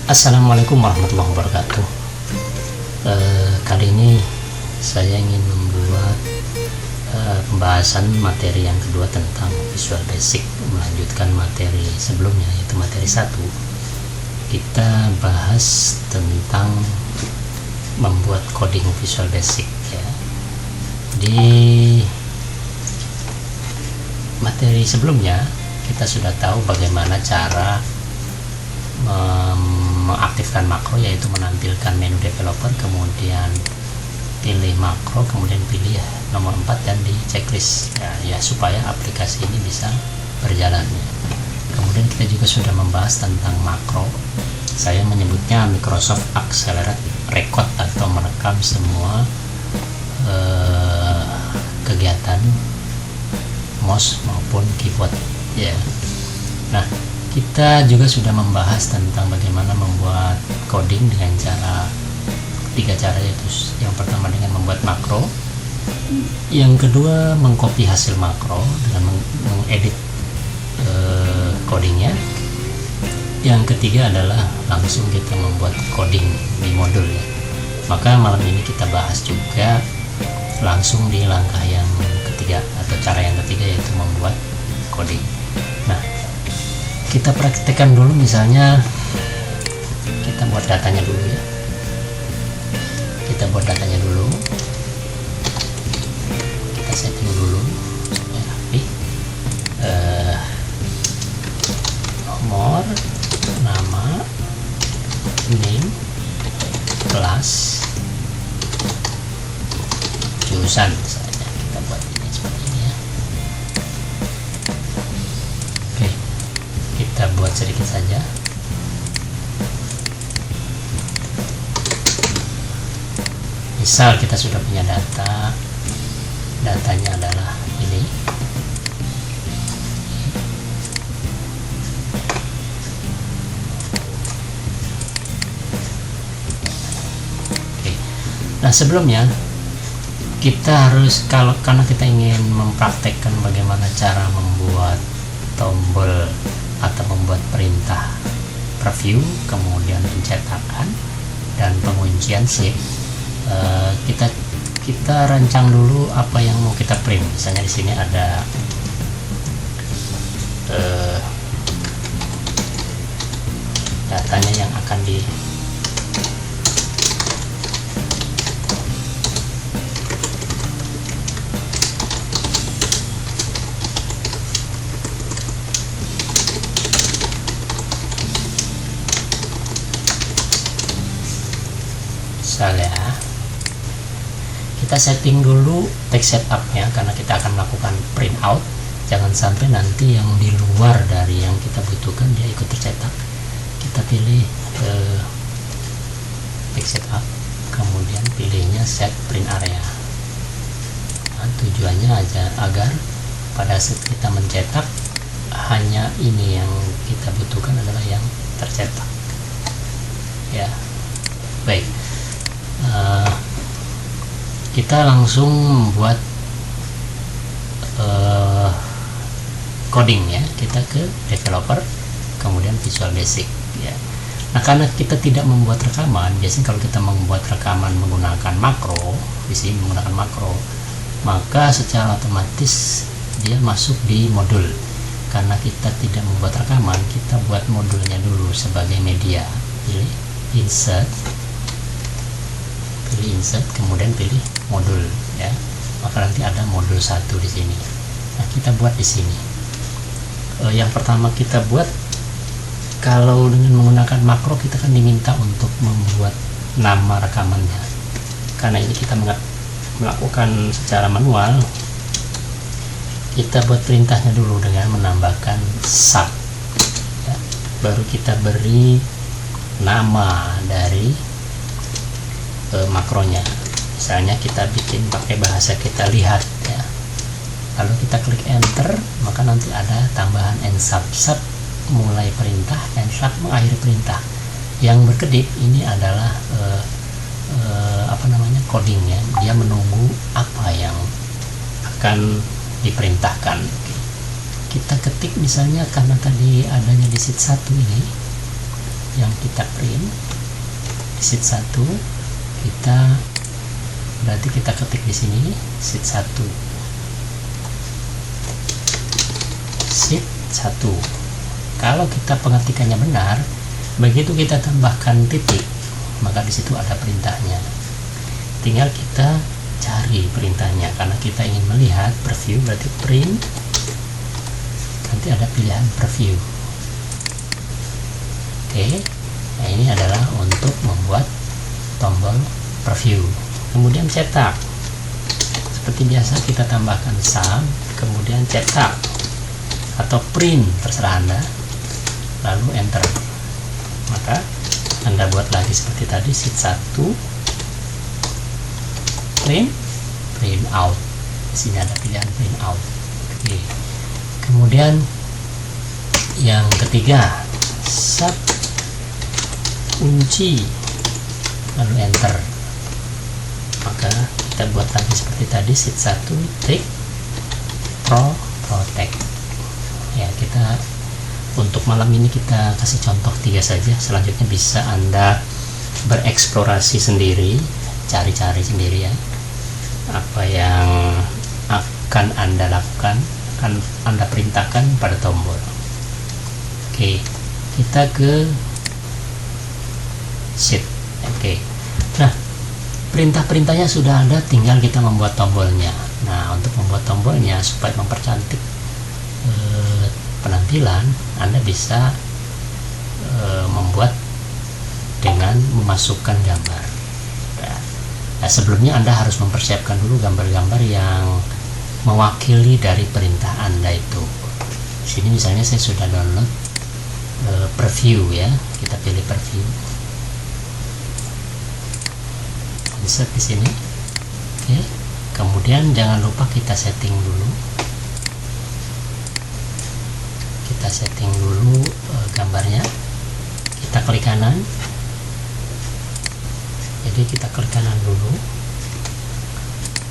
Assalamualaikum warahmatullahi wabarakatuh. Kali ini saya ingin membuat pembahasan materi yang kedua tentang Visual Basic, melanjutkan materi sebelumnya yaitu materi 1. Kita bahas tentang membuat coding Visual Basic ya. Di materi sebelumnya kita sudah tahu bagaimana cara mengaktifkan makro, yaitu menampilkan menu developer, kemudian pilih makro, kemudian pilih nomor 4 dan di checklist ya supaya aplikasi ini bisa berjalan ya. Kemudian kita juga sudah membahas tentang makro. Saya menyebutnya Microsoft Accelerate Record atau merekam semua kegiatan mouse maupun keyboard ya. Nah, kita juga sudah membahas tentang bagaimana membuat coding dengan tiga cara, yaitu yang pertama dengan membuat makro, yang kedua mengcopy hasil makro dengan mengedit codingnya, yang ketiga adalah langsung kita membuat coding di modul ya. Maka malam ini kita bahas juga langsung di langkah yang ketiga atau cara yang ketiga, yaitu membuat coding. Nah, kita praktekkan dulu, misalnya kita buat datanya dulu ya. Kita buat datanya dulu, kita setting dulu supaya rapi. Nomor, nama, name, kelas, jurusan misalnya. Kita buat ini seperti ini ya. Oke, kita buat sedikit saja. Misal kita sudah punya datanya adalah ini. Oke. Nah, sebelumnya kita harus, karena kita ingin mempraktekkan bagaimana cara membuat tombol atau membuat perintah preview, kemudian pencetakan dan penguncian shift, kita rancang dulu apa yang mau kita print. Misalnya di sini ada datanya yang akan di misalnya kita setting dulu text setupnya, karena kita akan melakukan print out. Jangan sampai nanti yang di luar dari yang kita butuhkan dia ikut tercetak. Kita pilih text setup, kemudian pilihnya set print area. Nah, tujuannya agar pada saat kita mencetak hanya ini yang kita butuhkan adalah yang tercetak ya. Baik, kita langsung membuat coding ya. Kita ke developer, kemudian Visual Basic ya. Nah, karena kita tidak membuat rekaman, biasanya kalau kita membuat rekaman menggunakan makro, di sini menggunakan makro, maka secara otomatis dia masuk di modul. Karena kita tidak membuat rekaman, kita buat modulnya dulu sebagai media. Pilih insert, kemudian pilih modul ya. Maka nanti ada modul 1 di sini. Nah, kita buat di sini. Yang pertama kita buat, kalau dengan menggunakan makro kita kan diminta untuk membuat nama rekamannya. Karena ini kita melakukan secara manual, kita buat perintahnya dulu dengan menambahkan sub ya. Baru kita beri nama dari makronya. Misalnya kita bikin pakai bahasa kita lihat ya. Lalu kita klik enter, maka nanti ada tambahan end sub mulai perintah, end sub mengakhiri perintah. Yang berkedip ini adalah codingnya. Dia menunggu apa yang akan diperintahkan. Kita ketik misalnya, karena tadi adanya di sheet 1 ini yang kita print di sheet 1, kita berarti kita ketik di sini sheet 1, sheet 1. Kalau kita pengetikannya benar, begitu kita tambahkan titik, maka di situ ada perintahnya. Tinggal kita cari perintahnya, karena kita ingin melihat preview, berarti print, nanti ada pilihan preview. Oke, nah ini adalah untuk membuat tombol preview. Kemudian cetak, seperti biasa kita tambahkan sum, kemudian cetak atau print, terserah Anda, lalu enter. Maka Anda buat lagi seperti tadi, sheet 1, print out. Di sini ada pilihan print out. Oke. Kemudian yang ketiga, sub kunci, lalu enter. Maka kita buat lagi seperti tadi, sheet 1, tick protect. Ya, kita untuk malam ini kita kasih contoh 3 saja. Selanjutnya bisa Anda bereksplorasi sendiri, cari-cari sendiri ya, apa yang akan Anda lakukan, akan Anda perintahkan pada tombol. Oke, kita ke sheet. Oke, nah perintah-perintahnya sudah ada, tinggal kita membuat tombolnya. Nah, untuk membuat tombolnya supaya mempercantik penampilan, Anda bisa membuat dengan memasukkan gambar. Nah, sebelumnya Anda harus mempersiapkan dulu gambar-gambar yang mewakili dari perintah Anda itu. Di sini misalnya saya sudah download preview ya, kita pilih preview, insert di sini. Oke, kemudian jangan lupa kita setting dulu. Kita setting dulu gambarnya. Kita klik kanan. Jadi kita klik kanan dulu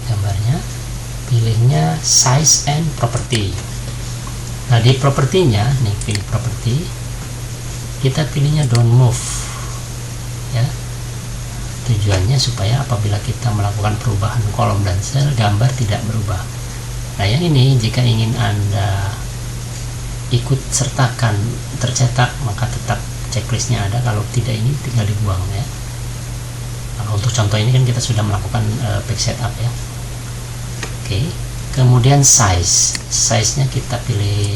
gambarnya, pilihnya size and property. Nah, di propertinya nih, pilih property, kita pilihnya don't move ya. Tujuannya supaya apabila kita melakukan perubahan kolom dan sel, gambar tidak berubah. Nah, yang ini jika ingin Anda ikut sertakan tercetak, maka tetap checklistnya ada. Kalau tidak, ini tinggal dibuang ya. Kalau untuk contoh ini kan kita sudah melakukan page setup ya. Oke, kemudian size nya kita pilih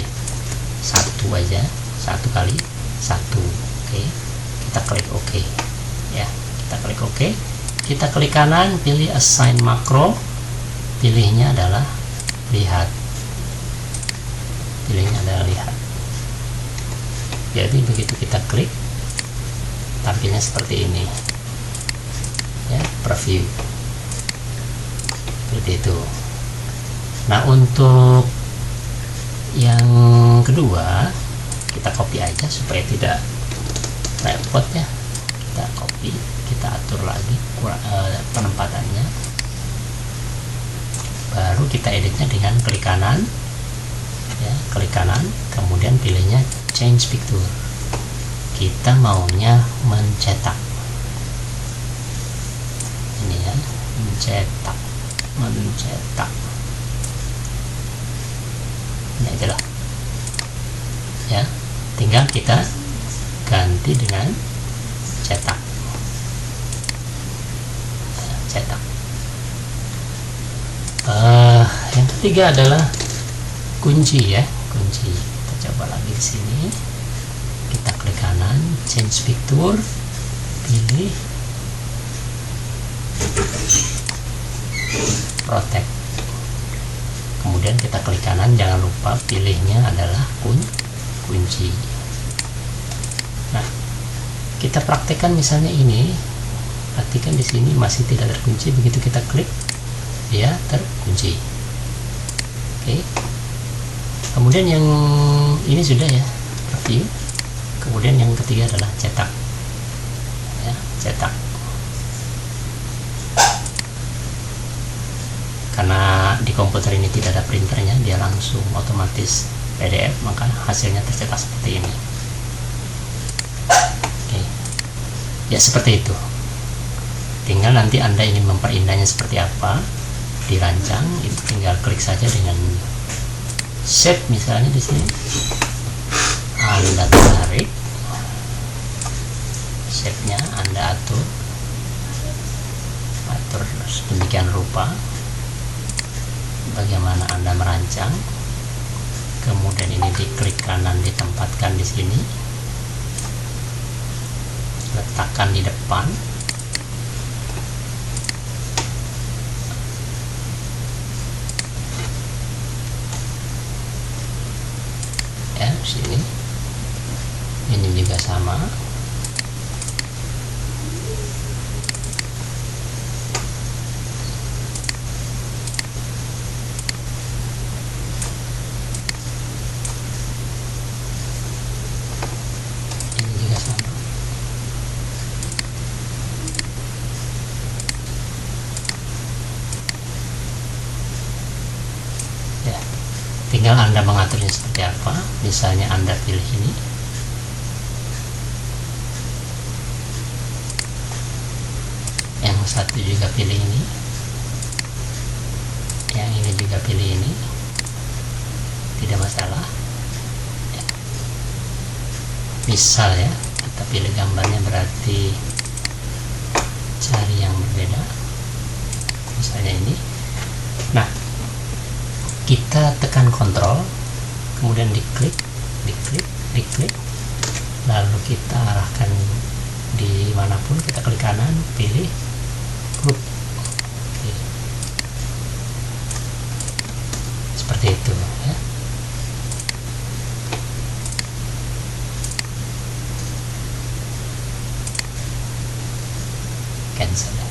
1 aja, 1 kali 1. Oke, kita klik OK ya, kita klik OK, kita klik kanan, pilih assign makro, pilihnya adalah lihat, pilihnya adalah lihat. Jadi begitu kita klik, tampilnya seperti ini ya, preview seperti itu. Nah, untuk yang kedua kita copy aja supaya tidak repot ya. Kita copy, kita atur lagi penempatannya, baru kita editnya dengan klik kanan ya, klik kanan, kemudian pilihnya change picture. Kita maunya mencetak ini ya, mencetak ini aja lah ya. Tinggal kita ganti dengan cetak ya, cetak. Yang ketiga adalah kunci ya, kunci. Kita coba lagi di sini, kita klik kanan, change picture, pilih protect, kemudian kita klik kanan, jangan lupa pilihnya adalah kunci. Nah, kita praktekkan misalnya ini, perhatikan di sini masih tidak terkunci, begitu kita klik dia terkunci. Oke, kemudian yang ini sudah ya, preview. Kemudian yang ketiga adalah cetak ya, cetak. Karena di komputer ini tidak ada printernya, dia langsung otomatis PDF, maka hasilnya tercetak seperti ini. Oke, Ya seperti itu. Tinggal nanti Anda ingin memperindahnya seperti apa, dirancang, itu tinggal klik saja dengan shape misalnya di sini. Anda tarik shape-nya, Anda atur sedemikian rupa bagaimana Anda merancang. Kemudian ini diklik kanan, ditempatkan di sini, letakkan di depan. Ya, sini. Ini juga sama. Tinggal Anda mengaturnya seperti apa. Misalnya Anda pilih ini, yang satu juga pilih ini, yang ini juga pilih ini, tidak masalah ya. Misal ya, kita pilih gambarnya, berarti cari yang berbeda, misalnya ini. Nah, kita tekan kontrol, kemudian diklik, lalu kita arahkan di manapun, kita klik kanan, pilih grup. Oke. Seperti itu ya. Cancel.